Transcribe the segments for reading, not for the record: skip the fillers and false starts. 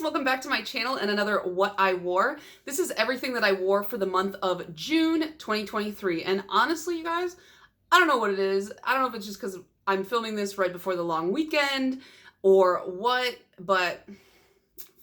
welcome back to my channel and another What I Wore. This is everything that I wore for the month of June 2023. And honestly, you guys, I don't know what it is. I don't know if it's just because I'm filming this right before the long weekend or what, but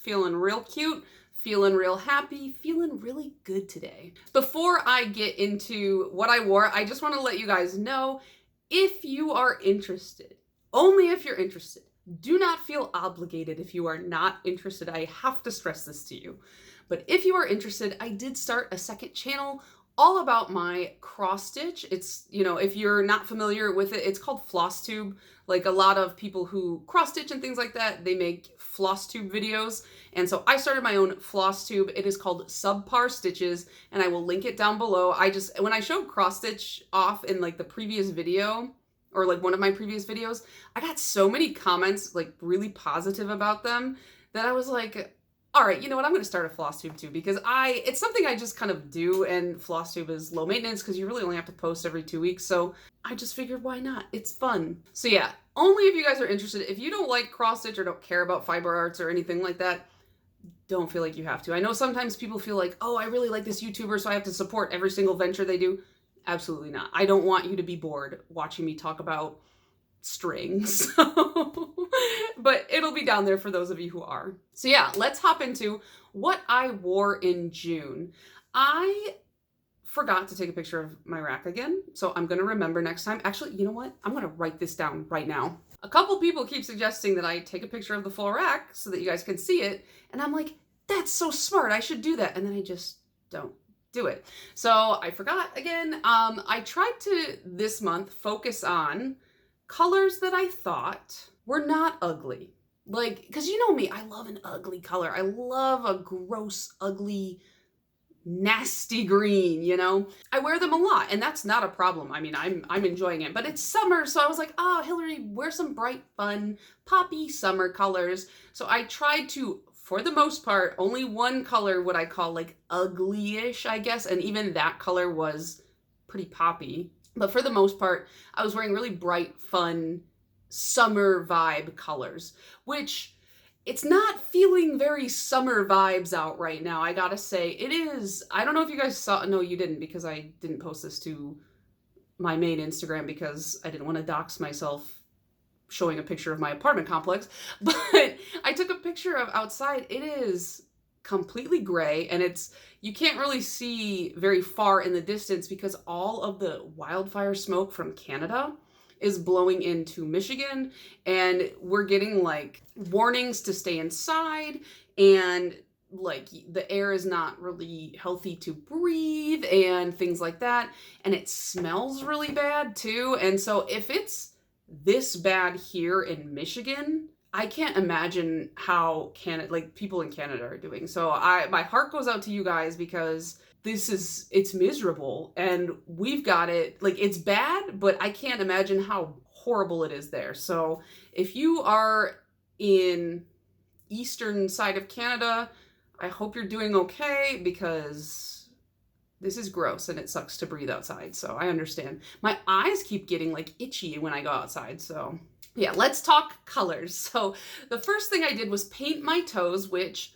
feeling real cute, feeling real happy, feeling really good today. Before I get into what I wore, I just want to let you guys know, if you are interested, only if you're interested, do not feel obligated if you are not interested. I have to stress this to you. But if you are interested, I did start a second channel all about my cross stitch. It's, if you're not familiar with it, it's called floss tube. Like a lot of people who cross stitch and things like that, they make floss tube videos. And so I started my own floss tube. It is called Subpar Stitches, and I will link it down below. When I showed cross stitch off in like the previous video, or like one of my previous videos, I got so many comments, like really positive about them, that I was like, all right, you know what, I'm gonna start a floss tube too, because it's something I just kind of do, and floss tube is low maintenance because you really only have to post every 2 weeks, so I just figured, why not? It's fun. So yeah, only if you guys are interested. If you don't like cross stitch or don't care about fiber arts or anything like that, don't feel like you have to. I know sometimes people feel like, oh, I really like this YouTuber, so I have to support every single venture they do. Absolutely not. I don't want you to be bored watching me talk about strings. But it'll be down there for those of you who are. So yeah, let's hop into what I wore in June. I forgot to take a picture of my rack again, so I'm gonna remember next time. Actually, you know what? I'm gonna write this down right now. A couple people keep suggesting that I take a picture of the full rack so that you guys can see it, and I'm like, that's so smart, I should do that, and then I just don't do it. So I forgot again. I tried to this month focus on colors that I thought were not ugly. Like, because you know me, I love an ugly color. I love a gross, ugly, nasty green, I wear them a lot, and that's not a problem. I mean, I'm enjoying it, but it's summer, so I was like, oh, Hillary, wear some bright, fun, poppy summer colors. So I tried to, for the most part, only one color would I call like ugly-ish, I guess, and even that color was pretty poppy. But for the most part, I was wearing really bright, fun, summer vibe colors, which it's not feeling very summer vibes out right now, I gotta say. It is. I don't know if you guys saw, no, you didn't, because I didn't post this to my main Instagram because I didn't want to dox myself showing a picture of my apartment complex, but I took a picture of outside. It is completely gray, and you can't really see very far in the distance because all of the wildfire smoke from Canada is blowing into Michigan, and we're getting like warnings to stay inside, and like the air is not really healthy to breathe and things like that, and it smells really bad too. And so if it's this bad here in Michigan, I can't imagine how people in Canada are doing. So my heart goes out to you guys, because it's miserable, and we've got it, like, it's bad, but I can't imagine how horrible it is there. So if you are in eastern side of Canada, I hope you're doing okay, because this is gross and it sucks to breathe outside. So I understand. My eyes keep getting like itchy when I go outside. So yeah, let's talk colors. So the first thing I did was paint my toes, which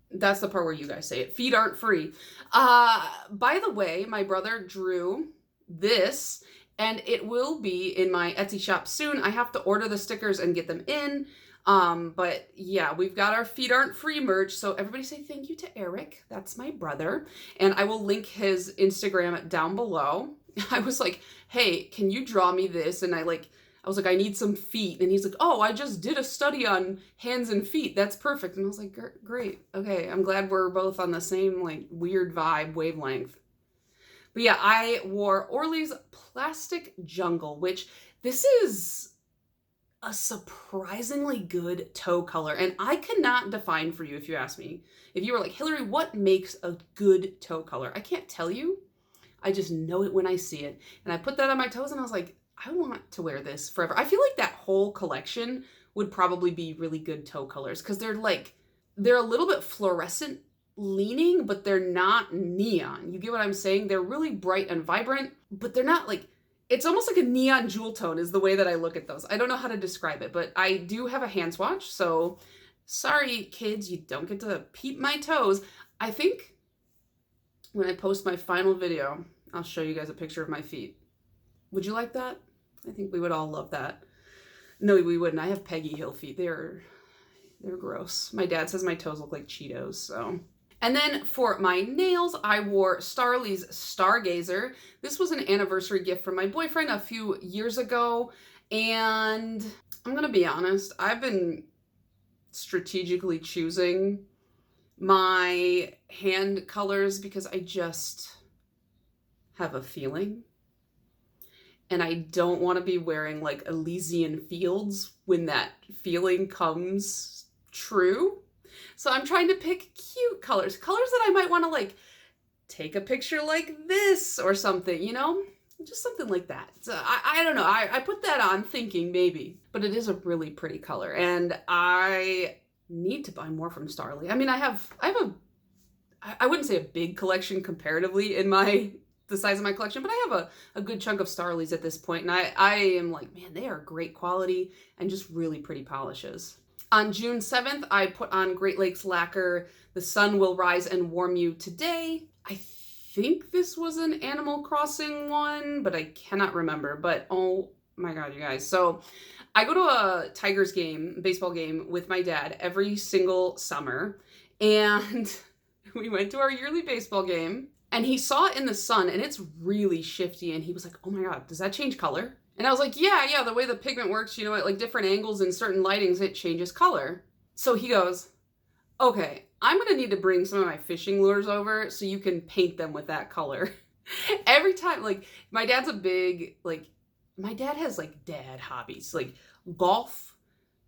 that's the part where you guys say it. Feet aren't free. By the way, my brother drew this, and it will be in my Etsy shop soon. I have to order the stickers and get them in. But yeah, we've got our Feet Aren't Free merch. So everybody say thank you to Eric. That's my brother. And I will link his Instagram down below. I was like, hey, can you draw me this? And I was like, I need some feet. And he's like, oh, I just did a study on hands and feet. That's perfect. And I was like, great. Okay. I'm glad we're both on the same like weird vibe wavelength. But yeah, I wore Orly's Plastic Jungle, which this is a surprisingly good toe color, and I cannot define for you if you ask me. If you were like, Hillary, what makes a good toe color? I can't tell you. I just know it when I see it. And I put that on my toes, and I was like, I want to wear this forever. I feel like that whole collection would probably be really good toe colors, because they're a little bit fluorescent leaning, but they're not neon. You get what I'm saying? They're really bright and vibrant, but they're not like it's almost like a neon jewel tone is the way that I look at those. I don't know how to describe it, but I do have a hand swatch, so sorry, kids, you don't get to peep my toes. I think when I post my final video, I'll show you guys a picture of my feet. Would you like that? I think we would all love that. No, we wouldn't. I have Peggy Hill feet. They're gross. My dad says my toes look like Cheetos, so. And then for my nails, I wore Starly's Stargazer. This was an anniversary gift from my boyfriend a few years ago. And I'm gonna be honest, I've been strategically choosing my hand colors because I just have a feeling. And I don't want to be wearing like Elysian Fields when that feeling comes true. So I'm trying to pick cute colors that I might want to like take a picture like this or something, you know, just something like that. So I don't know. I put that on thinking maybe, but it is a really pretty color and I need to buy more from Starly. I mean, I wouldn't say a big collection comparatively in the size of my collection, but I have a good chunk of Starlys at this point, and I am like, man, they are great quality and just really pretty polishes. On June 7th, I put on Great Lakes Lacquer, The Sun Will Rise and Warm You Today. I think this was an Animal Crossing one, but I cannot remember, but oh my God, you guys. So I go to a Tigers game, baseball game with my dad every single summer, and we went to our yearly baseball game. And he saw it in the sun and it's really shifty. And he was like, oh my God, does that change color? And I was like, yeah, the way the pigment works, you know, at like different angles and certain lightings, it changes color. So he goes, okay, I'm going to need to bring some of my fishing lures over so you can paint them with that color. Every time, like my dad's my dad has like dad hobbies, like golf,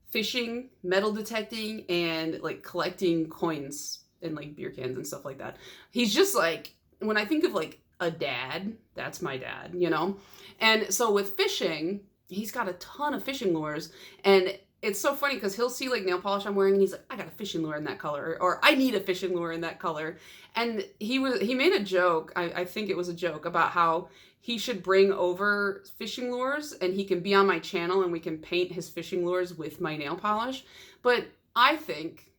fishing, metal detecting, and like collecting coins and like beer cans and stuff like that. He's just like, when I think of like a dad, that's my dad, you know? And so with fishing, he's got a ton of fishing lures. And it's so funny because he'll see like nail polish I'm wearing and he's like, I got a fishing lure in that color, or I need a fishing lure in that color. And he made a joke, I think it was a joke, about how he should bring over fishing lures and he can be on my channel and we can paint his fishing lures with my nail polish. But I think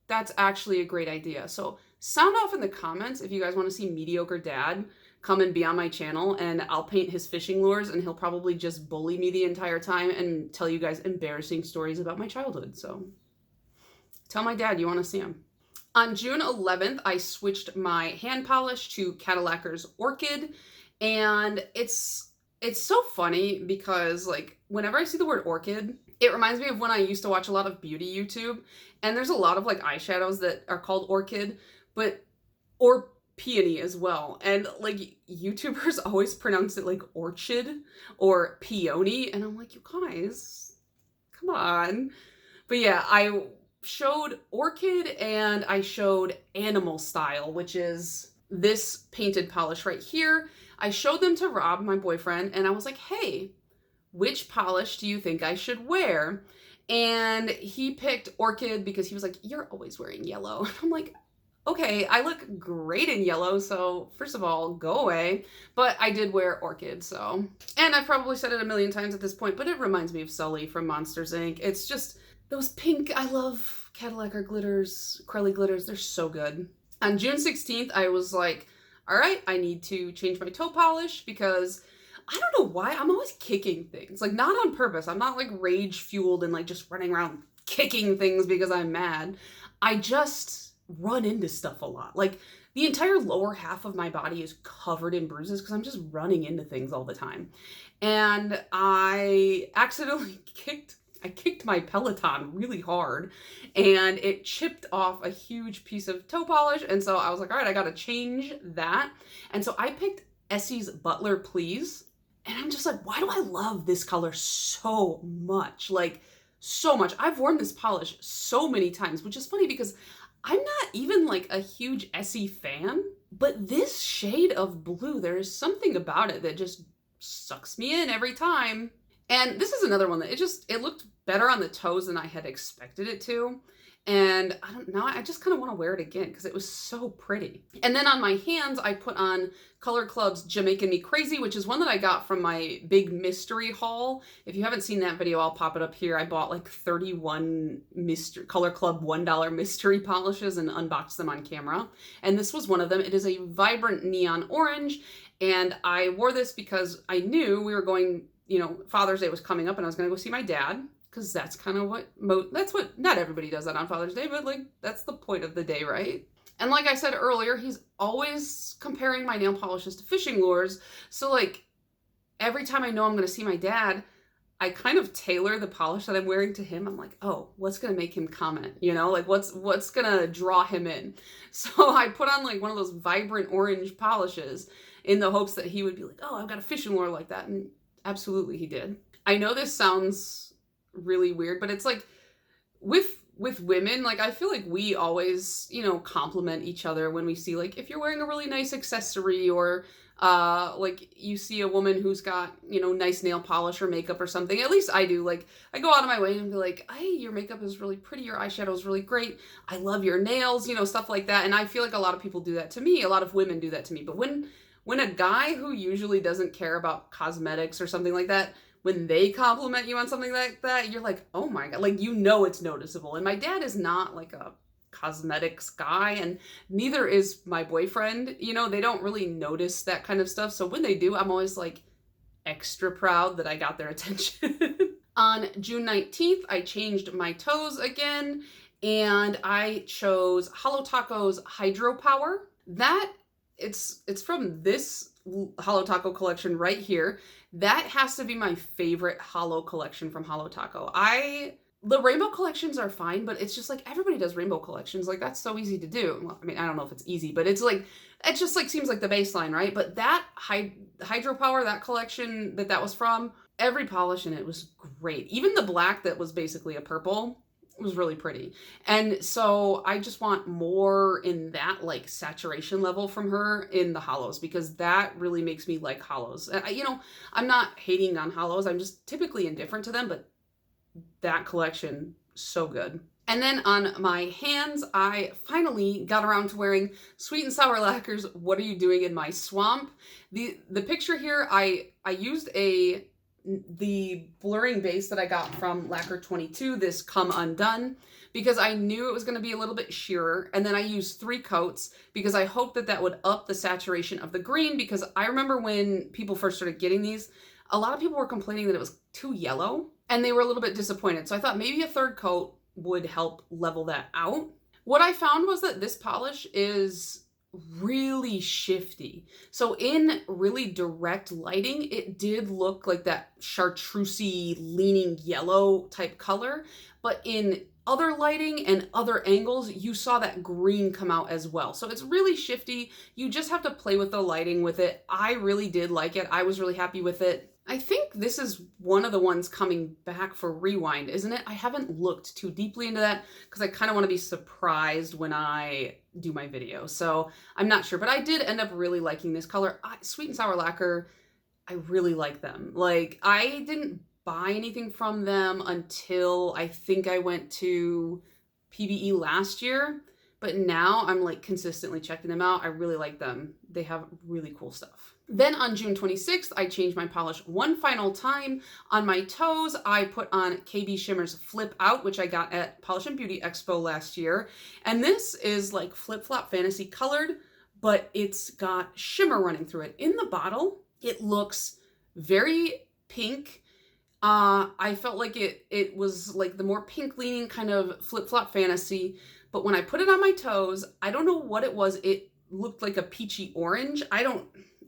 that's actually a great idea. So sound off in the comments if you guys want to see Mediocre Dad come and be on my channel, and I'll paint his fishing lures and he'll probably just bully me the entire time and tell you guys embarrassing stories about my childhood. So tell my dad you want to see him. On June 11th, I switched my hand polish to Cadillacquer's Orchid, and it's so funny because like whenever I see the word orchid, it reminds me of when I used to watch a lot of beauty YouTube, and there's a lot of like eyeshadows that are called orchid, or peony as well. And like YouTubers always pronounce it like orchid or peony. And I'm like, you guys, come on. But yeah, I showed orchid and I showed animal style, which is this painted polish right here. I showed them to Rob, my boyfriend, and I was like, hey, which polish do you think I should wear? And he picked orchid because he was like, you're always wearing yellow. And I'm like, okay, I look great in yellow, so first of all, go away. But I did wear orchid, so. And I've probably said it a million times at this point, but it reminds me of Sully from Monsters, Inc. It's just those pink, I love Cadillacquer glitters, Crelly glitters, they're so good. On June 16th, I was like, all right, I need to change my toe polish because I don't know why, I'm always kicking things. Like, not on purpose. I'm not like rage-fueled and like just running around kicking things because I'm mad. I just run into stuff a lot. Like the entire lower half of my body is covered in bruises because I'm just running into things all the time. And I accidentally kicked my Peloton really hard and it chipped off a huge piece of toe polish. And so I was like, all right, I got to change that. And so I picked Essie's Butler Please. And I'm just like, why do I love this color so much? Like so much. I've worn this polish so many times, which is funny because I'm not even like a huge Essie fan, but this shade of blue, there is something about it that just sucks me in every time. And this is another one that it looked better on the toes than I had expected it to. And I don't know, I just kind of want to wear it again because it was so pretty. And then on my hands, I put on Color Club's Jamaican Me Crazy, which is one that I got from my big mystery haul. If you haven't seen that video, I'll pop it up here. I bought like 31 Color Club $1 mystery polishes and unboxed them on camera. And this was one of them. It is a vibrant neon orange. And I wore this because I knew we were going, you know, Father's Day was coming up and I was going to go see my dad. Because that's kind of what, not everybody does that on Father's Day, but like, that's the point of the day, right? And like I said earlier, he's always comparing my nail polishes to fishing lures. So like, every time I know I'm going to see my dad, I kind of tailor the polish that I'm wearing to him. I'm like, oh, what's going to make him comment? You know, like what's going to draw him in? So I put on like one of those vibrant orange polishes in the hopes that he would be like, oh, I've got a fishing lure like that. And absolutely he did. I know this sounds really weird, but it's like with women, like I feel like we always, you know, compliment each other when we see, like, if you're wearing a really nice accessory or like you see a woman who's got, you know, nice nail polish or makeup or something. At least I do. Like, I go out of my way and be like, hey, your makeup is really pretty, your eyeshadow is really great, I love your nails, you know, stuff like that. And I feel like a lot of people do that to me, a lot of women do that to me. But when a guy who usually doesn't care about cosmetics or something like that, when they compliment you on something like that, you're like, oh my God, like, you know, it's noticeable. And my dad is not like a cosmetics guy, and neither is my boyfriend. You know, they don't really notice that kind of stuff. So when they do, I'm always like extra proud that I got their attention. On June 19th, I changed my toes again, and I chose Holo Taco's Hydro Power. It's from this Holo Taco collection right here. That has to be my favorite Holo collection from Holo Taco. The rainbow collections are fine, but it's just like, everybody does rainbow collections. Like, that's so easy to do. Well, I mean, I don't know if it's easy, but it's like, it just like seems like the baseline, right? But that Hydro Power, that collection that was from, every polish in it was great. Even the black that was basically a purple was really pretty. And so I just want more in that like saturation level from her in the holos, because that really makes me like holos. You know, I'm not hating on holos, I'm just typically indifferent to them, but that collection, so good. And then on my hands, I finally got around to wearing Sweet and Sour Lacquer's What Are You Doing in My Swamp? The picture here, I used the blurring base that I got from Lacquer 22, this Come Undone, because I knew it was going to be a little bit sheerer. And then I used 3 coats because I hoped that would up the saturation of the green, because I remember when people first started getting these, a lot of people were complaining that it was too yellow and they were a little bit disappointed. So I thought maybe a 3rd coat would help level that out. What I found was that this polish is really shifty. So in really direct lighting, it did look like that chartreusey leaning yellow type color, but in other lighting and other angles, you saw that green come out as well. So it's really shifty. You just have to play with the lighting with it. I really did like it. I was really happy with it. I think this is one of the ones coming back for Rewind, isn't it? I haven't looked too deeply into that because I kind of want to be surprised when I do my video. So I'm not sure, but I did end up really liking this color. Sweet and Sour Lacquer, I really like them. Like, I didn't buy anything from them until I think I went to PBE last year, but now I'm like consistently checking them out. I really like them. They have really cool stuff. Then on June 26th, I changed my polish one final time. On my toes, I put on KB Shimmer's Flip Out, which I got at Polish and Beauty Expo last year. And this is like Flip Flop Fantasy colored, but it's got shimmer running through it. In the bottle, it looks very pink. I felt like it was like the more pink leaning kind of Flip Flop Fantasy. But when I put it on my toes, I don't know what it was. It looked like a peachy orange.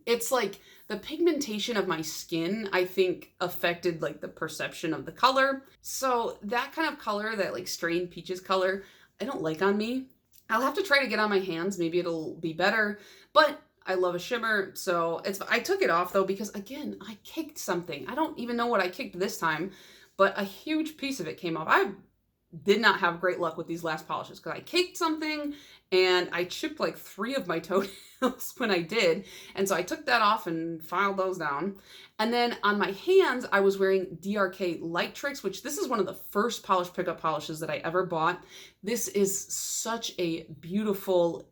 It's like the pigmentation of my skin, I think, affected like the perception of the color. So that kind of color, that like strained peaches color, I don't like on me. I'll have to try to get on my hands. Maybe it'll be better, but I love a shimmer. So I took it off though, because again, I kicked something. I don't even know what I kicked this time, but a huge piece of it came off. I did not have great luck with these last polishes because I caked something and I chipped like 3 of my toenails when I did. And so I took that off and filed those down. And then on my hands, I was wearing DRK Light Tricks, which this is one of the first polish pickup polishes that I ever bought. This is such a beautiful,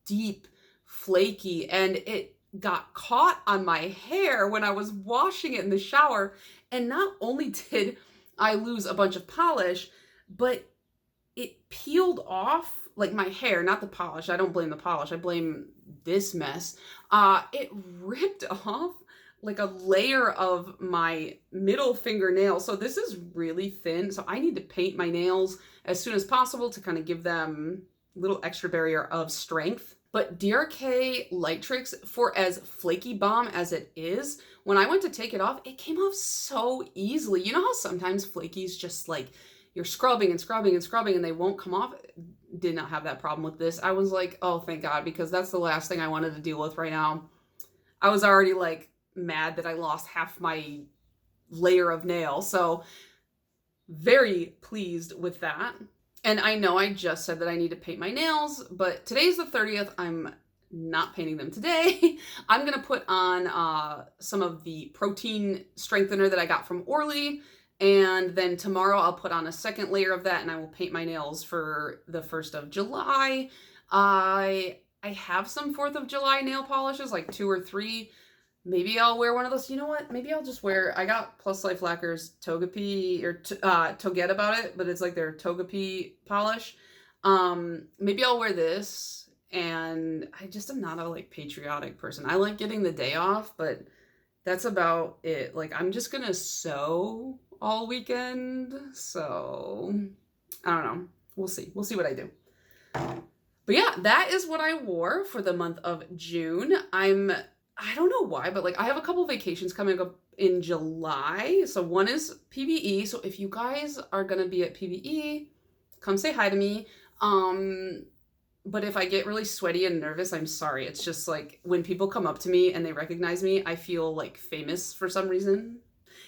deep, flaky, and it got caught on my hair when I was washing it in the shower. And not only did I lose a bunch of polish, but it peeled off like my hair, not the polish. I don't blame the polish. I blame this mess. It ripped off like a layer of my middle fingernail. So this is really thin. So I need to paint my nails as soon as possible to kind of give them a little extra barrier of strength. But DRK Light Tricks, for as flaky bomb as it is, when I went to take it off, it came off so easily. You know how sometimes flakies just like you're scrubbing and scrubbing and scrubbing and they won't come off? Did not have that problem with this. I was like, oh, thank God, because that's the last thing I wanted to deal with right now. I was already like mad that I lost half my layer of nail. So very pleased with that. And I know I just said that I need to paint my nails, but today's the 30th. I'm not painting them today. I'm going to put on some of the protein strengthener that I got from Orly. And then tomorrow I'll put on a second layer of that and I will paint my nails for the 1st of July. I have some 4th of July nail polishes, like 2 or 3. Maybe I'll wear one of those. You know what? Maybe I'll just wear, I got Plus Life Lacquer's Togepi, or Toget about it, but it's like their Togepi polish. Maybe I'll wear this, and I just am not a like patriotic person. I like getting the day off, but that's about it. Like I'm just gonna sew all weekend, so I don't know. We'll see. We'll see what I do. But yeah, that is what I wore for the month of June. I don't know why, but like I have a couple vacations coming up in July. So one is PBE. So if you guys are going to be at PBE, come say hi to me. But if I get really sweaty and nervous, I'm sorry. It's just like when people come up to me and they recognize me, I feel like famous for some reason.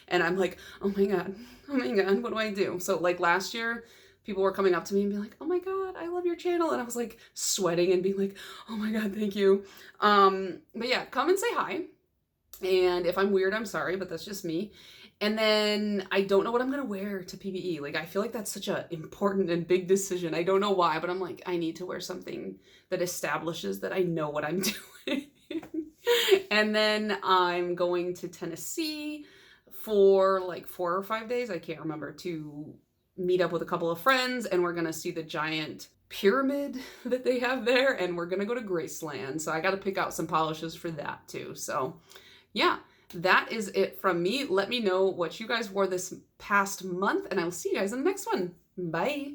And I'm like, oh my God, what do I do? So like last year, people were coming up to me and being like, oh my God, I love your channel. And I was like sweating and being like, oh my God, thank you. But yeah, come and say hi. And if I'm weird, I'm sorry, but that's just me. And then I don't know what I'm going to wear to PBE. Like, I feel like that's such an important and big decision. I don't know why, but I'm like, I need to wear something that establishes that I know what I'm doing. And then I'm going to Tennessee for like 4 or 5 days. I can't remember, to meet up with a couple of friends, and we're gonna see the giant pyramid that they have there, and we're gonna go to Graceland. So I got to pick out some polishes for that too. So yeah, that is it from me. Let me know what you guys wore this past month, and I will see you guys in the next one. Bye.